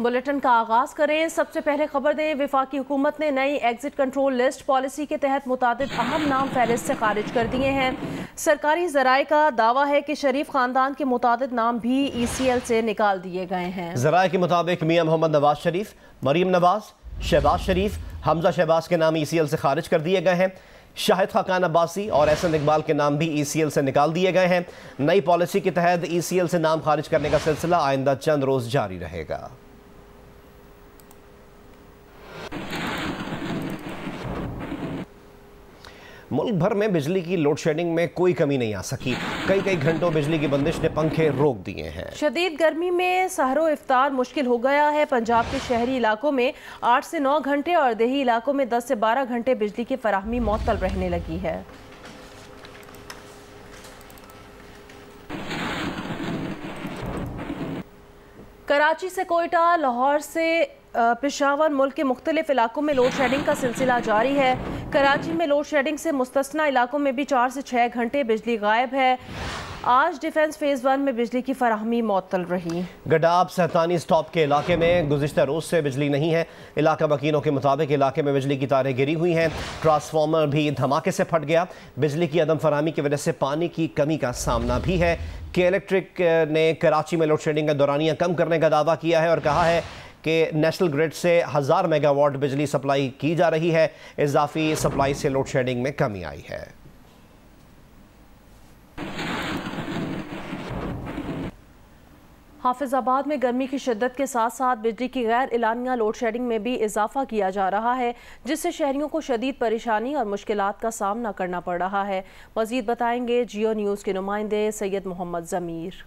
Bulletin का आगाज करें। सबसे पहले खबर दें, वफाकी हुकूमत ने नई एग्जिट कंट्रोल लिस्ट पॉलिसी के तहत मुतादिद अहम नाम फहरिस्त से खारिज कर दिए हैं। सरकारी जराए का दावा है कि शरीफ खानदान के मुतादिद नाम भी ECL से निकाल दिए गए हैं। जराए के मुताबिक मियां मोहम्मद नवाज शरीफ, मरीम नवाज, शहबाज शरीफ, हमजा शहबाज के नाम ECL से खारिज कर दिए गए हैं। शाहिद खाकान अब्बासी और एहसन इकबाल के नाम भी ECL से निकाल दिए गए हैं। नई पॉलिसी के तहत ECL से नाम खारिज करने का सिलसिला आइंदा चंद रोज जारी रहेगा। मुल्क भर में बिजली की लोड शेडिंग में कोई कमी नहीं आ सकी। कई घंटों बिजली की बंदिश ने पंखे रोक दिए हैं। शदीद गर्मी में सहरो इफ्तार मुश्किल हो गया है। पंजाब के शहरी इलाकों में 8 से 9 घंटे और देही इलाकों में 10 से 12 घंटे बिजली की फराहमी मुअत्तल रहने लगी है। कराची से कोयटा, लाहौर से पेशावर, मुल्क के मुख्तलिफ इलाकों में लोड शेडिंग का सिलसिला जारी है। कराची में लोड शेडिंग से मुस्तस्ना इलाकों में भी 4 से 6 घंटे बिजली गायब है। आज डिफेंस फेज 1 में बिजली की फराहमी मुअत्तल रही। गडाब सहतानी स्टॉप के इलाके में गुज़िश्ता रोज से बिजली नहीं है। इलाका वकीलों के मुताबिक इलाके में बिजली की तारें गिरी हुई हैं। ट्रांसफार्मर भी धमाके से फट गया। बिजली की अदम फराहमी की वजह से पानी की कमी का सामना भी है। के इलेक्ट्रिक ने कराची में लोड शेडिंग का दौरानिया कम करने का दावा किया है और कहा है कि नेशनल ग्रिड से 1000 मेगावाट बिजली सप्लाई की जा रही है। इजाफी सप्लाई से लोड शेडिंग में कमी आई है। हाफिजाबाद में गर्मी की शिद्दत के साथ साथ बिजली की गैर एलानिया लोड शेडिंग में भी इजाफा किया जा रहा है, जिससे शहरियों को शदीद परेशानी और मुश्किलात का सामना करना पड़ रहा है। मजीद बताएंगे जियो न्यूज़ के नुमाइंदे सैयद मोहम्मद ज़मीर।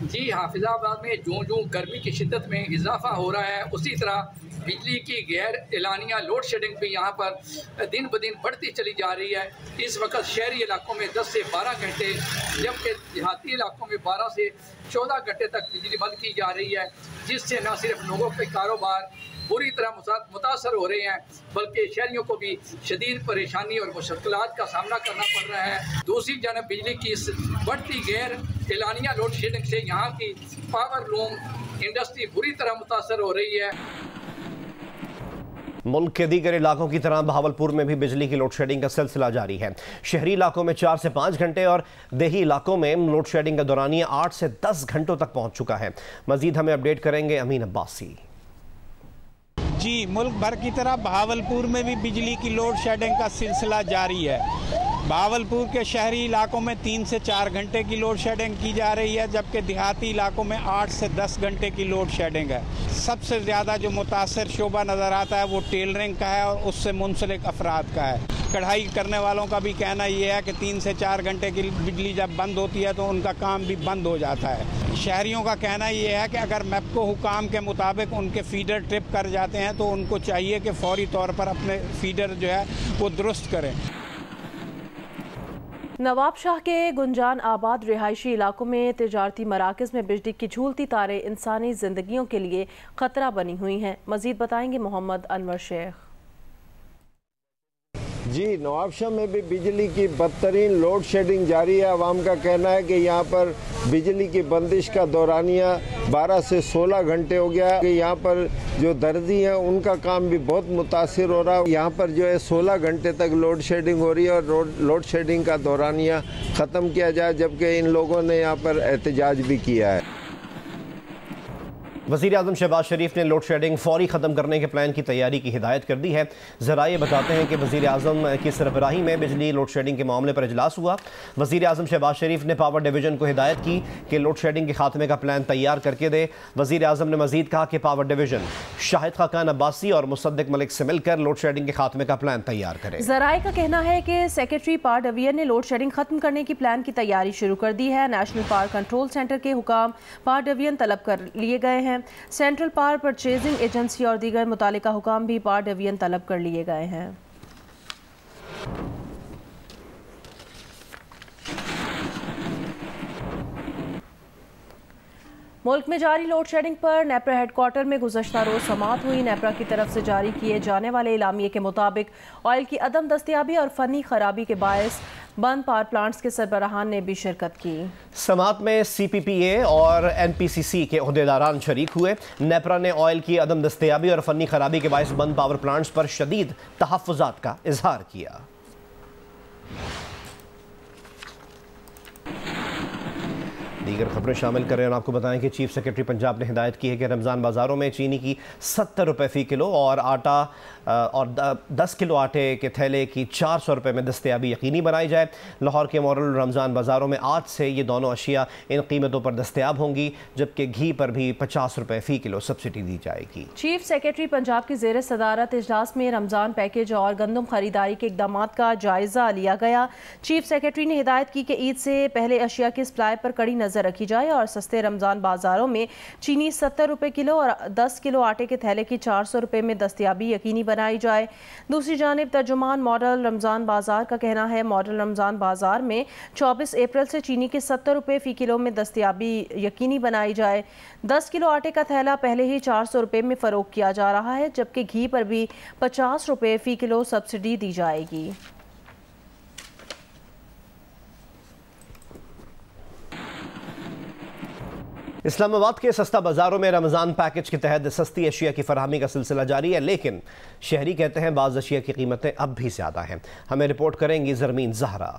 जी, हाफिजाबाद में जो गर्मी की शिद्दत में इजाफा हो रहा है, उसी तरह बिजली की गैर एलानिया लोड शेडिंग भी यहाँ पर दिन ब दिन बढ़ती चली जा रही है। इस वक्त शहरी इलाकों में 10 से 12 घंटे, जबकि देहाती इलाकों में 12 से 14 घंटे तक बिजली बंद की जा रही है, जिससे न सिर्फ लोगों के कारोबार पूरी तरह मुतासर हो रहे हैं, बल्कि शहरियों को भी शदीद परेशानी और मुश्किलात का सामना करना पड़ रहा है। दूसरी जानब बिजली की इस बढ़ती गैर एलानिया लोड शेडिंग से यहाँ की पावर लूम इंडस्ट्री बुरी तरह मुतासर हो रही है। मुल्क के दीगर इलाकों की तरह बहावलपुर में भी बिजली की लोड शेडिंग का सिलसिला जारी है। शहरी इलाकों में 4 से 5 घंटे और देही इलाकों में लोड शेडिंग का दौरानिया 8 से 10 घंटों तक पहुंच चुका है। मजीद हमें अपडेट करेंगे अमीन अब्बासी। जी, मुल्क भर की तरह बहावलपुर में भी बिजली की लोड शेडिंग का सिलसिला जारी है। बहावलपुर के शहरी इलाकों में 3 से 4 घंटे की लोड शेडिंग की जा रही है, जबकि देहाती इलाकों में 8 से 10 घंटे की लोड शेडिंग है। सबसे ज़्यादा जो मुतासर शोबा नज़र आता है वो टेलरिंग का है और उससे मुंसलिक अफराद का है। कढ़ाई करने वालों का भी कहना ये है कि 3 से 4 घंटे की बिजली जब बंद होती है तो उनका काम भी बंद हो जाता है। शहरियों का कहना ये है कि अगर मैप्को हुकाम के मुताबिक उनके फीडर ट्रिप कर जाते हैं तो उनको चाहिए कि फौरी तौर पर अपने फीडर जो है वो दुरुस्त करें। नवाब शाह के गुंजान आबाद रिहायशी इलाकों में तिजारती मराकज़ में बिजली की झूलती तारें इंसानी ज़िंदगियों के लिए ख़तरा बनी हुई हैं। मज़ीद बताएंगे मोहम्मद अनवर शेख। जी, नवाबशाह में भी बिजली की बदतरीन लोड शेडिंग जारी है। आवाम का कहना है कि यहाँ पर बिजली की बंदिश का दौरानिया 12 से 16 घंटे हो गया कि यहाँ पर जो दर्जी हैं उनका काम भी बहुत मुतासिर हो रहा है। यहाँ पर जो है 16 घंटे तक लोड शेडिंग हो रही है और लोड शेडिंग का दौरानिया ख़त्म किया जाए, जबकि इन लोगों ने यहाँ पर एहतजाज भी किया है। वज़ीर आज़म शहबाज शरीफ ने लोड शेडिंग फौरी ख़त्म करने के प्लान की तैयारी की हिदायत कर दी है। ज़राए बताते हैं कि वज़ीर आज़म की सरबराही में बिजली लोड शेडिंग के मामले पर इजलास हुआ। वज़ीर आज़म शहबाज शरीफ ने पावर डिवीज़न को हिदायत की कि लोड शेडिंग के खात्मे का प्लान तैयार करके दे। वज़ीर आज़म ने मज़ीद कहा कि पावर डिवीज़न शाहिद खाकान अब्बासी और मुसद्दिक मलिक से मिलकर लोड शेडिंग के खात्मे का प्लान तैयार करे। ज़राए का कहना है कि सेक्रेटरी पावर डिवीज़न ने लोड शेडिंग खत्म करने की प्लान की तैयारी शुरू कर दी है। नेशनल पावर कंट्रोल सेंटर के हुकाम पावर डिवीज़न तलब कर लिए गए हैं। सेंट्रल पावर परचेजिंग एजेंसी और दीगर मुतालिका हुकाम भी पावर डिवीजन तलब कर लिए गए हैं। मुल्क में जारी लोड शेडिंग पर नेपरा हेडक्वार्टर में गुज़श्ता रोज समाअत हुई। नेपरा की तरफ से जारी किए जाने वाले इलामिये के मुताबिक ऑयल की अदम दस्तियाबी और फनी खराबी के बायस बंद पावर प्लांट्स के सरबराहान ने भी शिरकत की। समाअत में CPPA और NPCC के ओहदेदारान शरीक हुए। नेपरा ने ऑयल की अदम दस्तियाबी और फनी खराबी के बायस बंद पावर प्लांट्स पर शदीद तहफ़्फ़ुज़ात का इजहार किया। दीगर खबरें शामिल करें और आपको बताएं कि चीफ सेक्रेटरी पंजाब ने हिदायत की है कि रमज़ान बाज़ारों में चीनी की 70 रुपये फ़ी किलो और आटा और 10 किलो आटे के थैले की 400 रुपये में दस्तयाबी यकीनी बनाई जाए। लाहौर के मॉडल रमज़ान बाज़ारों में आज से ये दोनों अशिया इन कीमतों पर दस्तयाब होंगी, जबकि घी पर भी 50 रुपये फ़ी किलो सब्सिडी दी जाएगी। चीफ सेक्रेटरी पंजाब की ज़ेर सदारत इजलास में रमज़ान पैकेज और गंदम खरीदारी के इक़दाम का जायज़ा लिया गया। चीफ सेक्रेटरी ने हिदायत की कि ईद से पहले अशिया की सप्लाई पर कड़ी नज़र रखी जाए और सस्ते रमज़ान बाज़ारों में चीनी 70 रुपये किलो और 10 किलो आटे के थैले की 400 रुपये में दस्तयाबी यकीनी बनाई जाए। दूसरी जानिब तर्जुमान मॉडल रमज़ान बाज़ार का कहना है मॉडल रमज़ान बाज़ार में 24 अप्रैल से चीनी के 70 रुपये फ़ी किलो में दस्तयाबी यकीनी बनाई जाए। 10 किलो आटे का थैला पहले ही 400 रुपये में फ़रोख्त किया जा रहा है, जबकि घी पर भी 50 रुपये फ़ी किलो सब्सिडी दी जाएगी। इस्लामाबाद के सस्ता बाज़ारों में रमज़ान पैकेज के तहत सस्ती अशिया की फरहमी का सिलसिला जारी है, लेकिन शहरी कहते हैं बाज़ अशिया की कीमतें अब भी ज़्यादा हैं। हमें रिपोर्ट करेंगी ज़रमीन ज़हरा।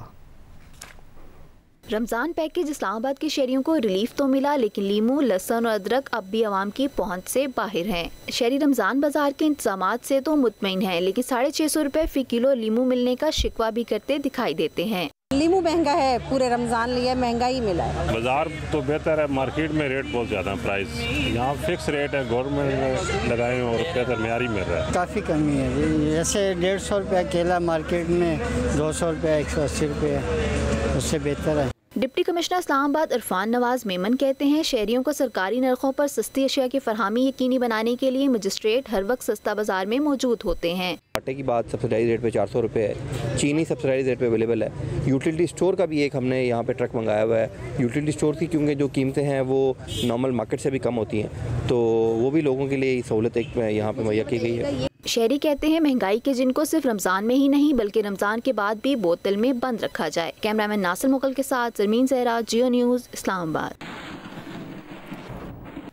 रमज़ान पैकेज इस्लामाबाद के शहरियों को रिलीफ तो मिला, लेकिन लीमू, लहसुन और अदरक अब भी आवाम की पहुंच से बाहर हैं। शहरी रमज़ान बाजार के इंतजामात से तो मुतमईन हैं, लेकिन 650 रुपये फ़ी किलो लीमू मिलने का शिकवा भी करते दिखाई देते हैं। लीमू महंगा है, पूरे रमज़ान लिए महंगा ही मिला है। बाजार तो बेहतर है, मार्केट में रेट बहुत ज़्यादा है, प्राइस यहाँ फिक्स रेट है, गवर्नमेंट लगाए और बेहतर मेयारी मिल रहा है। काफ़ी कमी है जी, जैसे 150 रुपया केला मार्केट में 200 रुपया 180 रुपये, उससे बेहतर है। डिप्टी कमिश्नर इस्लामाबाद इरफान नवाज मेमन कहते हैं शहरियों को सरकारी नरखों पर सस्ती अशिया की फरहमी यकीनी बनाने के लिए मजिस्ट्रेट हर वक्त सस्ता बाजार में मौजूद होते हैं। आटे की बात सब्सिडाइज रेट पे 400 रुपये है, चीनी सब्सिडाइज रेट पे अवेलेबल है। यूटिलिटी स्टोर का भी एक हमने यहाँ पे ट्रक मंगाया हुआ है। यूटिलिटी स्टोर की क्योंकि जो कीमतें हैं वो नॉर्मल मार्केट से भी कम होती हैं, तो वो भी लोगों के लिए सहूलत एक यहाँ पे मुहैया की गई है। शहरी कहते हैं महंगाई के जिनको सिर्फ रमज़ान में ही नहीं बल्कि रमज़ान के बाद भी बोतल में बंद रखा जाए। कैमरामैन नासिर मुगल के साथ ज़रमीन ज़हरा, जियो न्यूज़, इस्लामाबाद।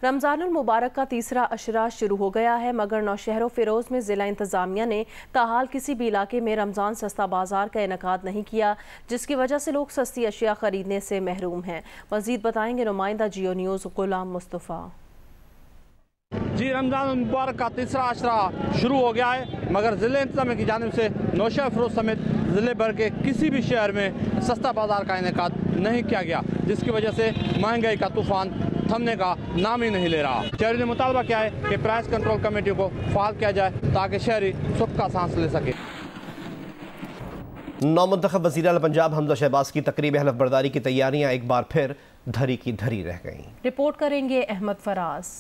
रमज़ानुल मुबारक का तीसरा अशरा शुरू हो गया है, मगर नौशहर फ़िरोज़ में ज़िला इंतज़ामिया ने ताहाल किसी भी इलाके में रमज़ान सस्ता बाजार का इनेकाद नहीं किया, जिसकी वजह से लोग सस्ती अशिया ख़रीदने से महरूम हैं। मज़ीद बताएंगे नुमाइंदा जियो न्यूज़ गुलाम मुस्तफ़ा। जी, रमज़ान मुबारक का तीसरा अशरा शुरू हो गया है, मगर ज़िले इंतज़ामिया की जानिब से नौशहर फ़िरोज़ समेत ज़िले भर के किसी भी शहर में सस्ता बाजार का इनेकाद नहीं किया गया, जिसकी वजह से महंगाई का तूफ़ान थमने का नाम ही नहीं ले रहा। शहरी ने मुतालबा किया है कि प्राइस कंट्रोल कमेटी को फ़ाल किया जाए ताकि शहरी सुख का सांस ले सके। नौमुंतखब वज़ीर आला पंजाब हमजा शहबाज की तकरीब हलफ बर्दारी की तैयारियां एक बार फिर धरी की धरी रह गईं। रिपोर्ट करेंगे अहमद फराज।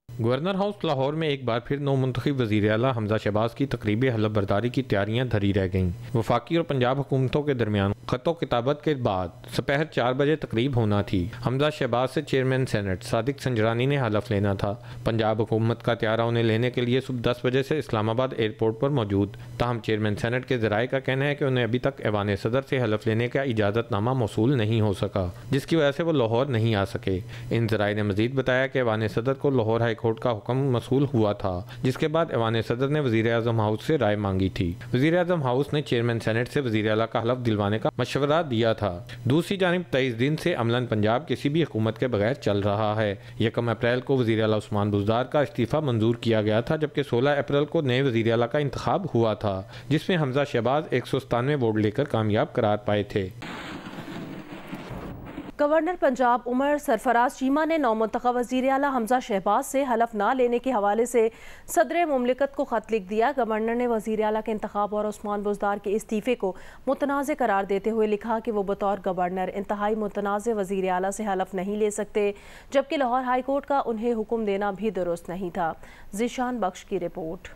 गवर्नर हाउस लाहौर में एक बार फिर नौमुंतखब वज़ीर आला हमजा शहबाज की तकरीब हलफ बर्दारी की तैयारियां धरी रह गईं। वफाकी और पंजाब हुकूमतों के दरमियान खतो किताबत के बाद दोपहर 4 बजे तकरीब होना थी। हमजा शहबाज से चेयरमैन सेनेट सादिक संजरानी ने हलफ लेना था। पंजाब हुकूमत का त्यारा उन्हें लेने के लिए सुबह 10 बजे से इस्लामाबाद एयरपोर्ट पर मौजूद। ताहम चेयरमैन सेनेट के ज़राए का कहना है कि उन्हें अभी तक ऐवान सदर से हलफ लेने का इजाज़तनामा मौसूल नहीं हो सका, जिसकी वजह से वो लाहौर नहीं आ सके। इन ज़राए ने मजीद बताया कि ऐवान सदर को लाहौर हाई कोर्ट का हुक्म मसूल हुआ था, जिसके बाद ऐवान सदर ने वज़ीर आज़म हाउस से राय मांगी थी। वज़ीर आज़म हाउस ने चेयरमैन सेनेट से वज़ीर आला का हलफ दिलवाने का मशवरा दिया था। दूसरी जानिब 23 दिन से अमलन पंजाब किसी भी हुकूमत के बगैर चल रहा है। 1 अप्रैल को वज़ीर आला उस्मान बुज़दार का इस्तीफ़ा मंजूर किया गया था, जबकि 16 अप्रैल को नए वज़ीर आला का इंतखाब हुआ था, जिसमें हमजा शहबाज 197 वोट लेकर कामयाब करार पाए थे। गवर्नर पंजाब उमर सरफराज चीमा ने नौमुंतखब वज़ीर आला हमजा शहबाज से हलफ ना लेने के हवाले से सदर मुमलिकत को ख़त लिख दिया। गवर्नर ने वज़ीर आला के इंतखाब और उस्मान बुज़दार के इस्तीफ़े को मुतनाज़ करार देते हुए लिखा कि वो बतौर गवर्नर इंतहाई मुतनाज़ वज़ीर आला से हलफ नहीं ले सकते, जबकि लाहौर हाई कोर्ट का उन्हें हुक्म देना भी दुरुस्त नहीं था। ज़ीशान बख्श की रिपोर्ट।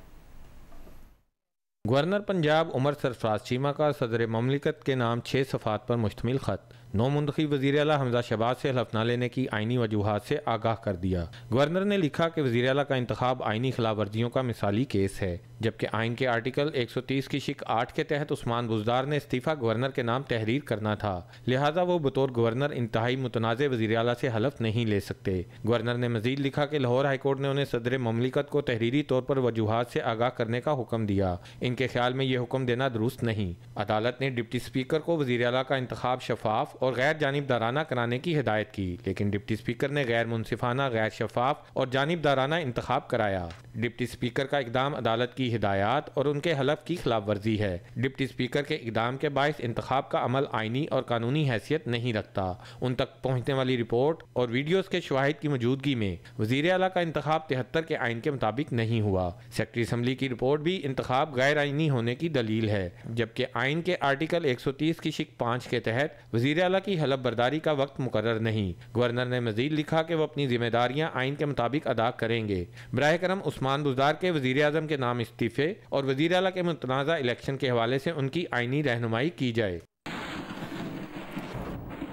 गवर्नर पंजाब उमर सरफराज चीमा का सदर मुमलिकत के नाम 6 सफ़ात पर मुश्तमिल ख़त। नौ मुंतखब वज़ीर आला हमजा शहबाज से हलफ न लेने की आइनी वजूहात से आगाह कर दिया। गवर्नर ने लिखा कि वज़ीर आला का इंतखाब आइनी खिलाफ वर्जियों का मिसाली केस है, जबकि आइन के आर्टिकल 130 की शिक 8 के तहत उस्मान बुज़दार ने इस्तीफ़ा गवर्नर के नाम तहरीर करना था, लिहाजा वो बतौर गवर्नर इंतहाई मुतनाज़ वज़ीर आला से हलफ नहीं ले सकते। गवर्नर ने मज़ीद लिखा कि लाहौर हाईकोर्ट ने उन्हें सदर ममलिकत को तहरीरी तौर पर वजूहात से आगाह करने का हुक्म दिया। इनके ख्याल में ये हुक्म देना दुरुस्त नहीं। अदालत ने डिप्टी स्पीकर को वज़ीर आला का इंतखाब शफाफ और गैर जानिबदाराना कराने की हिदायत की, लेकिन डिप्टी स्पीकर ने गैर मुनसिफाना, गैर शफाफ और जानिबदाराना इंतखाब कराया। डिप्टी स्पीकर का इकदाम अदालत की हिदायत और उनके हलफ की खिलाफ वर्जी है। डिप्टी स्पीकर के इकदाम के बायस इंतखाब का अमल आइनी और कानूनी हैसियत नहीं रखता। उन तक पहुँचने वाली रिपोर्ट और वीडियोज के शवाहिद की मौजूदगी में वज़ीर आला का इंतखाब 73 के आइन के मुताबिक नहीं हुआ। सेक्रेटरी असम्बली की रिपोर्ट भी इंतखाब गैर आइनी होने की दलील है, जबकि आइन के आर्टिकल 130 की शिक 5 के तहत वज़ीर आला की हलफ बर्दारी का वक्त मुकर्रर नहीं। गवर्नर ने मज़ीद लिखा कि वो अपनी जिम्मेदारियां आइन के मुताबिक अदा करेंगे। बराह करम उस्मान बुज़दार के वज़ीर आज़म के नाम इस्तीफ़े और वज़ीर आला के मुतनाज़ा इलेक्शन के हवाले से उनकी आइनी रहनुमाई की जाए।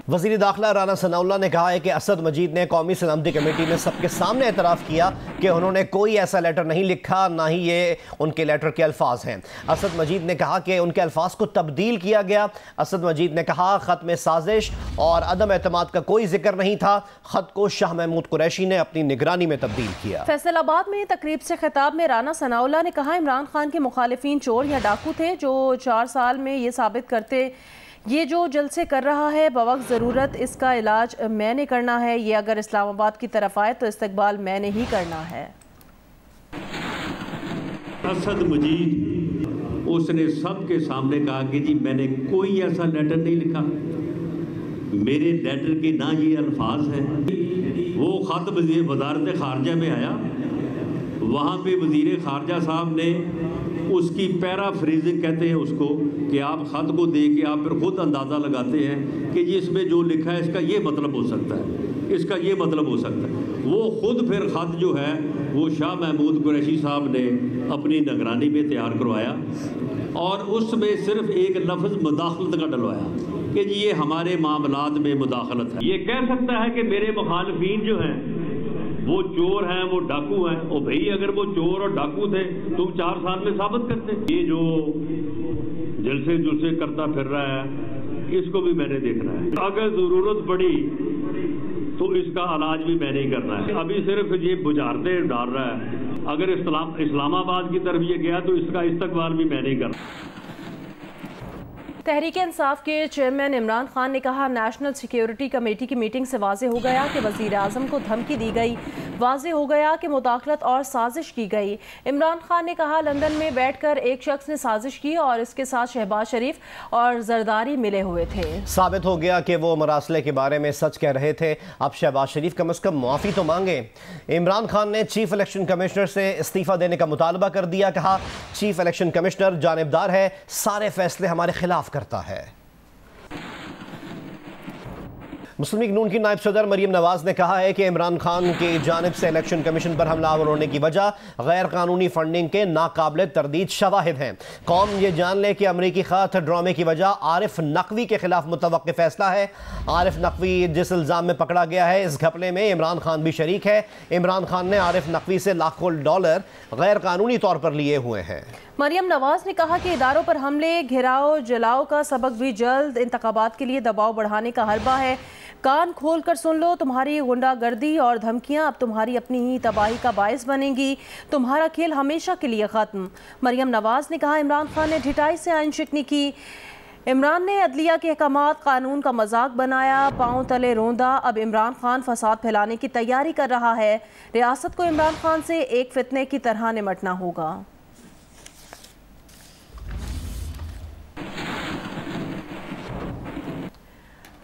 वज़ीर दाखिला राना सनाउल्लाह ने कहा है कि असद मजीद ने कौमी सलामती कमेटी में सबके सामने एतराफ़ किया कि उन्होंने कोई ऐसा लेटर नहीं लिखा, ना ही ये उनके लेटर के अल्फाज हैं। असद मजीद ने कहा कि उनके अल्फाज को तब्दील किया गया। असद मजीद ने कहा ख़त में साजिश और अदम एतमाद का कोई जिक्र नहीं था। ख़त को शाह महमूद कुरैशी ने अपनी निगरानी में तब्दील किया। फैसलाबाद में तकरीब से खिताब में राना सनाउल्लाह ने कहा इमरान खान के मुखालिफिन चोर या डाकू थे जो 4 साल में ये साबित करते ये जो जलसे कर रहा है बवक्त ज़रूरत इसका इलाज मैंने करना है। ये अगर इस्लामाबाद की तरफ आए तो इस्तकबाल मैंने ही करना है। असद मजीद उसने सबके सामने कहा कि जी मैंने कोई ऐसा लेटर नहीं लिखा, मेरे लेटर के ना ये अल्फाज हैं। वो ख़त वज़ारत ख़ारजा में आया, वहाँ पे वज़ीर ख़ारजा साहब ने उसकी पैराफ्रेजिंग कहते हैं उसको, कि आप ख़त को दे के आप फिर ख़ुद अंदाज़ा लगाते हैं कि ये इसमें जो लिखा है इसका ये मतलब हो सकता है, इसका ये मतलब हो सकता है। वो ख़ुद फिर ख़त जो है वो शाह महमूद कुरैशी साहब ने अपनी निगरानी में तैयार करवाया और उसमें सिर्फ एक लफ्ज़ मुदाखलत का डलवाया कि जी ये हमारे मामलात में मुदाखलत है। ये कह सकता है कि मेरे मुखालफीन जो हैं वो चोर हैं, वो डाकू हैं। और भाई अगर वो चोर और डाकू थे तुम 4 साल में साबित करते। ये जो जलसे जुलसे करता फिर रहा है इसको भी मैंने देखना है। अगर ज़रूरत पड़ी तो इसका इलाज भी मैंने ही करना है। अभी सिर्फ ये बुझारते डाल रहा है, अगर इस्लामाबाद की तरफ ये गया तो इसका इस्तकबाल भी मैंने ही करना है। तहरीक इंसाफ के चेयरमैन इमरान खान ने कहा नेशनल सिक्योरिटी कमेटी की मीटिंग से वाज़े हो गया कि वज़ीर आज़म को धमकी दी गई, वाज़े हो गया कि मुदाखलत और साजिश की गई। इमरान खान ने कहा लंदन में बैठकर एक शख्स ने साजिश की और इसके साथ शहबाज शरीफ और जरदारी मिले हुए थे। साबित हो गया कि वो मरासले के बारे में सच कह रहे थे। अब शहबाज शरीफ कम अज़ कम माफ़ी तो मांगे। इमरान खान ने चीफ इलेक्शन कमिश्नर से इस्तीफ़ा देने का मुतालबा कर दिया। कहा चीफ इलेक्शन कमिश्नर जानिबदार है, सारे फैसले हमारे खिलाफ करता है। मुस्लिम लीग नून की नायब सदर मरीम नवाज ने कहा है कि इमरान खान की जानिब से इलेक्शन कमीशन पर हमलावर होने की वजह गैर कानूनी फंडिंग के नाकाबिल तरदीद शवाहिद हैं। कौम ये जान ले कि अमरीकी खात ड्रामे की वजह आरिफ नकवी के खिलाफ मुतवक्किल फैसला है। आरिफ नकवी जिस इल्ज़ाम में पकड़ा गया है इस घपले में इमरान खान भी शरीक है। इमरान खान ने आरिफ नकवी से लाखों डॉलर गैर कानूनी तौर पर लिए हुए हैं। मरियम नवाज ने कहा कि इदारों पर हमले, घेराव, जलाओ का सबक भी जल्द इंतखाबात के लिए दबाव बढ़ाने का हरबा है। कान खोल कर सुन लो, तुम्हारी गुंडागर्दी और धमकियां अब तुम्हारी अपनी ही तबाही का बायस बनेंगी। तुम्हारा खेल हमेशा के लिए ख़त्म। मरियम नवाज ने कहा इमरान खान ने ढिठाई से आइन शिकनी की। इमरान ने अदलिया के अहकामात कानून का मजाक बनाया, पाँव तले रोंदा। अब इमरान खान फसाद फैलाने की तैयारी कर रहा है। रियासत को इमरान खान से एक फितने की तरह निमटना होगा।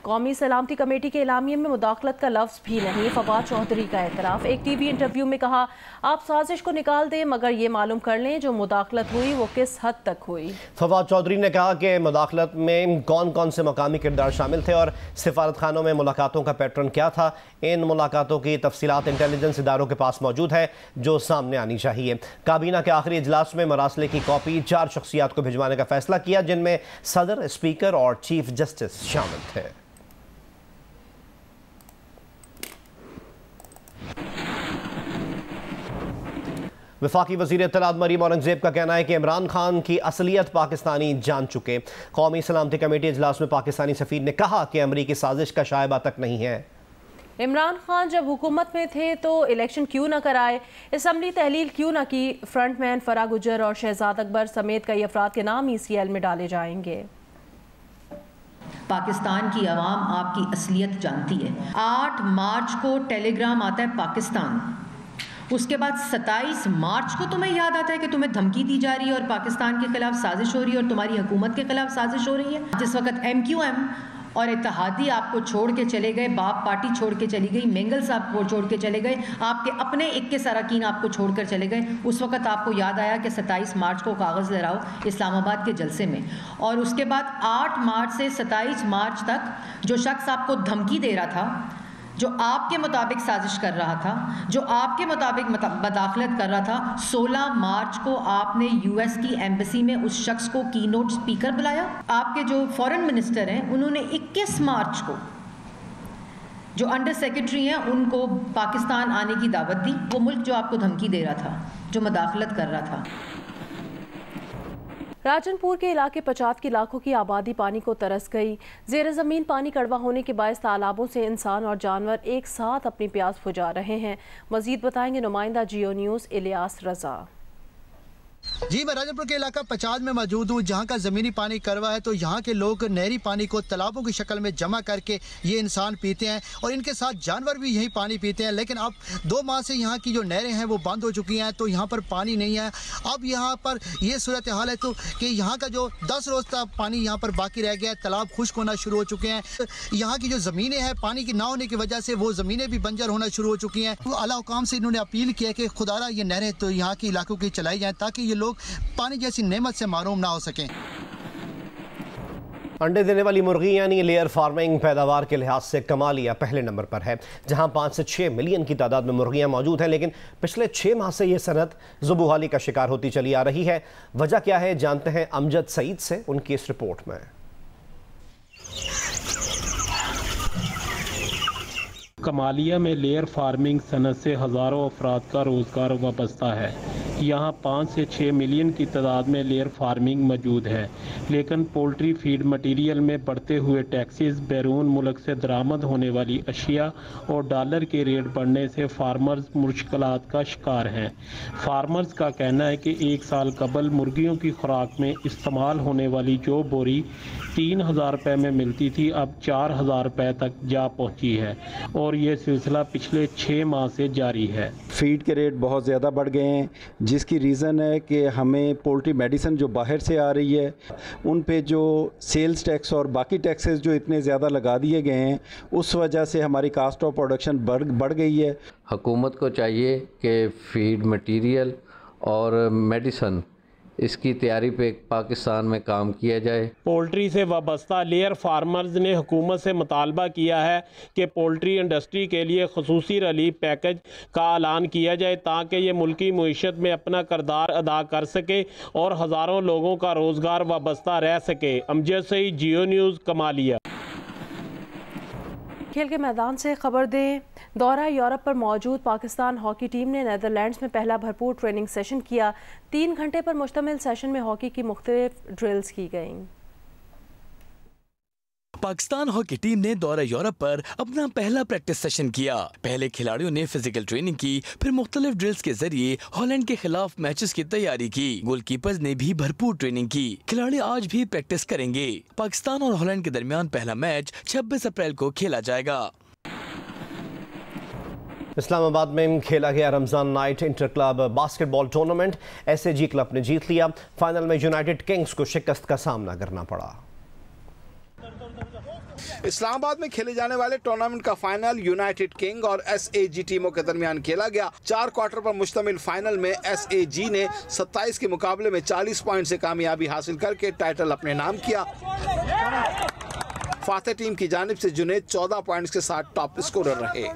कौमी सलामती कमेटी के एलामिये में मुदाखलत का लफ्ज़ भी नहीं। फवाद चौधरी का एतराफ़। एक टीवी इंटरव्यू में कहा आप साजिश को निकाल दें मगर ये मालूम कर लें जो मुदाखलत हुई वो किस हद तक हुई। फवाद चौधरी ने कहा कि मुदाखलत में कौन कौन से मकामी किरदार शामिल थे और सिफारत खानों में मुलाकातों का पैटर्न क्या था। इन मुलाकातों की तफसीलात इंटेलिजेंस इदारों के पास मौजूद है जो सामने आनी चाहिए। काबीना के आखिरी इजलास में मरासले की कॉपी 4 शख्सियात को भिजवाने का फैसला किया जिनमें सदर, स्पीकर और चीफ जस्टिस शामिल थे। वफाकी वज़ीर इत्तलात मरीम औरंगज़ेब का कहना है कि इमरान खान की असलियत पाकिस्तानी जान चुके। कौमी सलामती कमेटी इजलास में पाकिस्तानी सफ़ीर ने कहा कि अमरीकी साजिश का शायबा तक नहीं है। इमरान खान जब हुकूमत में थे तो इलेक्शन क्यों न कराए, असम्बली तहलील क्यों न की, फ्रंटमैन फरा गुजर और शहजाद अकबर समेत कई अफराद के नाम ECL में डाले जाएंगे। पाकिस्तान की आवाम आपकी असलियत जानती है। 8 मार्च को टेलीग्राम आता है पाकिस्तान, उसके बाद 27 मार्च को तुम्हें याद आता है कि तुम्हें धमकी दी जा रही है और पाकिस्तान के खिलाफ साजिश हो रही है और तुम्हारी हुकूमत के खिलाफ साजिश हो रही है। जिस वक्त MQM और इत्तेहादी आपको छोड़ के चले गए, बाप पार्टी छोड़ के चली गई, मेंगल साहब को छोड़ के चले गए, आपके अपने 21 अरकान आपको छोड़कर चले गए, उस वक्त आपको याद आया कि 27 मार्च को कागज़ लहराओ इस्लामाबाद के जलसे में। और उसके बाद 8 मार्च से 27 मार्च तक जो शख्स आपको धमकी दे रहा था, जो आपके मुताबिक साजिश कर रहा था, जो आपके मुताबिक मदाखलत कर रहा था, 16 मार्च को आपने US की एम्बेसी में उस शख्स को कीनोट स्पीकर बुलाया। आपके जो फॉरेन मिनिस्टर हैं उन्होंने 21 मार्च को जो अंडर सेक्रेटरी हैं उनको पाकिस्तान आने की दावत दी। वो मुल्क जो आपको धमकी दे रहा था, जो मदाखलत कर रहा था। राजनपुर के इलाके पचात की लाखों की आबादी पानी को तरस गई। ज़ेर ज़मीन पानी कड़वा होने के बायस तालाबों से इंसान और जानवर एक साथ अपनी प्यास बुझा रहे हैं। मज़ीद बताएंगे नुमाइंदा जियो न्यूज़ इलियास रजा। जी, मैं राजनपुर के इलाका पचात में मौजूद हूँ, जहाँ का ज़मीनी पानी कड़वा है। तो यहाँ के लोग नहरी पानी को तालाबों की शक्ल में जमा करके ये इंसान पीते हैं और इनके साथ जानवर भी यही पानी पीते हैं। लेकिन अब 2 माह से यहाँ की जो नहरें हैं वो बंद हो चुकी हैं, तो यहाँ पर पानी नहीं है। अब यहाँ पर ये सूरत हाल है तो कि यहाँ का जो 10 रोज़ तक पानी यहाँ पर बाकी रह गया है, तालाब खुश्क होना शुरू हो चुके हैं। यहाँ की जो ज़मीनें हैं पानी की ना होने की वजह से वो ज़मीनें भी बंजर होना शुरू हो चुकी हैं। तो आला हुकाम से इन्होंने अपील किया कि खुदारा ये नहरें तो यहाँ के इलाकों की चलाई जाएँ ताकि ये लोग पानी जैसी नेमत से महरूम ना हो सकें। अंडे देने वाली मुर्गी यानी लेयर फार्मिंग पैदावार के लिहाज से कमालिया पहले नंबर पर है, जहां 5 से 6 मिलियन की तादाद में मुर्गियां मौजूद हैं। लेकिन पिछले 6 माह से यह सनत ज़ुबूहाली का शिकार होती चली आ रही है। वजह क्या है, जानते हैं अमजद सईद से उनकी इस रिपोर्ट में। कमालिया में लेयर फार्मिंग सनत से हज़ारों अफराद का रोज़गार वाबस्ता है। यहाँ 5 से 6 मिलियन की तादाद में लेयर फार्मिंग मौजूद है, लेकिन पोल्ट्री फीड मटीरियल में बढ़ते हुए टैक्सेस, बैरून मुल्क से दरामद होने वाली अशिया और डॉलर के रेट बढ़ने से फार्मर्स मुश्किलात का शिकार हैं। फार्मर्स का कहना है कि 1 साल कबल मुर्गियों की खुराक में इस्तेमाल होने वाली जो बोरी 3000 रुपये में मिलती थी, अब 4000 रुपये तक जा पहुँची है और ये सिलसिला पिछले 6 माह से जारी है। फीड के रेट बहुत ज़्यादा बढ़ गए हैं, जिसकी रीज़न है कि हमें पोल्ट्री मेडिसिन जो बाहर से आ रही है उन पे जो सेल्स टैक्स और बाकी टैक्सेस जो इतने ज़्यादा लगा दिए गए हैं, उस वजह से हमारी कास्ट ऑफ प्रोडक्शन बढ़ गई है। हुकूमत को चाहिए कि फीड मटीरियल और मेडिसिन इसकी तैयारी पे पाकिस्तान में काम किया जाए। पोल्ट्री से वाबस्ता लेयर फार्मर्स ने हुकूमत से मुतालबा किया है कि पोल्ट्री इंडस्ट्री के लिए खसूसी रिलीफ पैकेज का ऐलान किया जाए ताकि ये मुल्की मईशत में अपना किरदार अदा कर सके और हज़ारों लोगों का रोज़गार वाबस्ता रह सके। अमजद सईद, जियो न्यूज़, कमालिया। खेल के मैदान से खबर दें, दौरा यूरोप पर मौजूद पाकिस्तान हॉकी टीम ने नीदरलैंड्स में पहला भरपूर ट्रेनिंग सेशन किया। 3 घंटे पर मुश्तमिल सेशन में हॉकी की मुख्तलिफ ड्रिल्स की गईं। पाकिस्तान हॉकी टीम ने दौरा यूरोप पर अपना पहला प्रैक्टिस सेशन किया। पहले खिलाड़ियों ने फिजिकल ट्रेनिंग की, फिर मुख्तलिफ ड्रिल्स के जरिए हॉलैंड के खिलाफ मैचेस की तैयारी की। गोलकीपर्स ने भी भरपूर ट्रेनिंग की। खिलाड़ी आज भी प्रैक्टिस करेंगे। पाकिस्तान और हॉलैंड के दरमियान पहला मैच 26 अप्रैल को खेला जाएगा। इस्लामाबाद में खेला गया Ramzan night inter club basketball tournament. SAG club ने जीत लिया। फाइनल में यूनाइटेड किंग्स को शिकस्त का सामना करना पड़ा। इस्लामाबाद में खेले जाने वाले टूर्नामेंट का फाइनल यूनाइटेड किंग और SAG टीमों के दरमियान खेला गया। 4 क्वार्टर पर मुश्तमिल फाइनल में SAG ने 27 के मुकाबले में 40 पॉइंट से कामयाबी हासिल करके टाइटल अपने नाम किया। फातेह टीम की जानिब से जुनैद 14 पॉइंट्स के साथ टॉप स्कोरर रहे।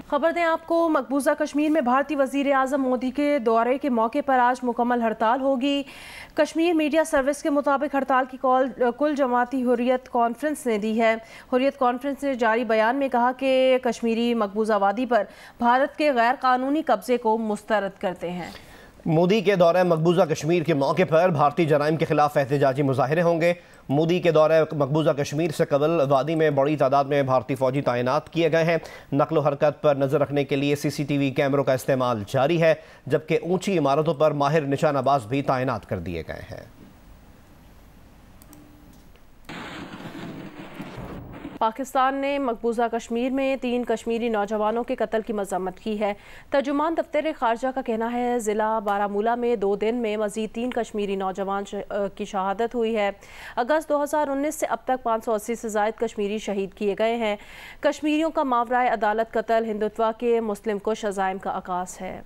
खबर दें आपको, मकबूजा कश्मीर में भारतीय वज़ीर आज़म मोदी के दौरे के मौके पर आज मुकम्मल हड़ताल होगी। कश्मीर मीडिया सर्विस के मुताबिक हड़ताल की कॉल कुल जमाती हुर्रियत कॉन्फ्रेंस ने दी है। हुर्रियत कॉन्फ्रेंस ने जारी बयान में कहा कि कश्मीरी मकबूजा वादी पर भारत के गैर कानूनी कब्जे को मुस्तरद करते हैं। मोदी के दौरे मकबूजा कश्मीर के मौके पर भारतीय जराइम के खिलाफ एहतजाजी मुजाहरे होंगे। मोदी के दौरे मकबूजा कश्मीर से कबल वादी में बड़ी तादाद में भारतीय फौजी तैनात किए गए हैं। नकलो हरकत पर नजर रखने के लिए CCTV कैमरों का इस्तेमाल जारी है, जबकि ऊंची इमारतों पर माहिर निशानाबाज भी तैनात कर दिए गए हैं। पाकिस्तान ने मकबूजा कश्मीर में 3 कश्मीरी नौजवानों के कत्ल की मजम्मत की है। तर्जुमान दफ्तर खारजा का कहना है ज़िला बारामूला में 2 दिन में मज़ीद 3 कश्मीरी नौजवान की शहादत हुई है। अगस्त 2019 से अब तक 580 से ज़ायद कश्मीरी शहीद किए गए हैं। कश्मीरियों का मावराए अदालत कत्ल हिंदुत्व के मुस्लिम कुश अज़ाइम का आगाज़ है।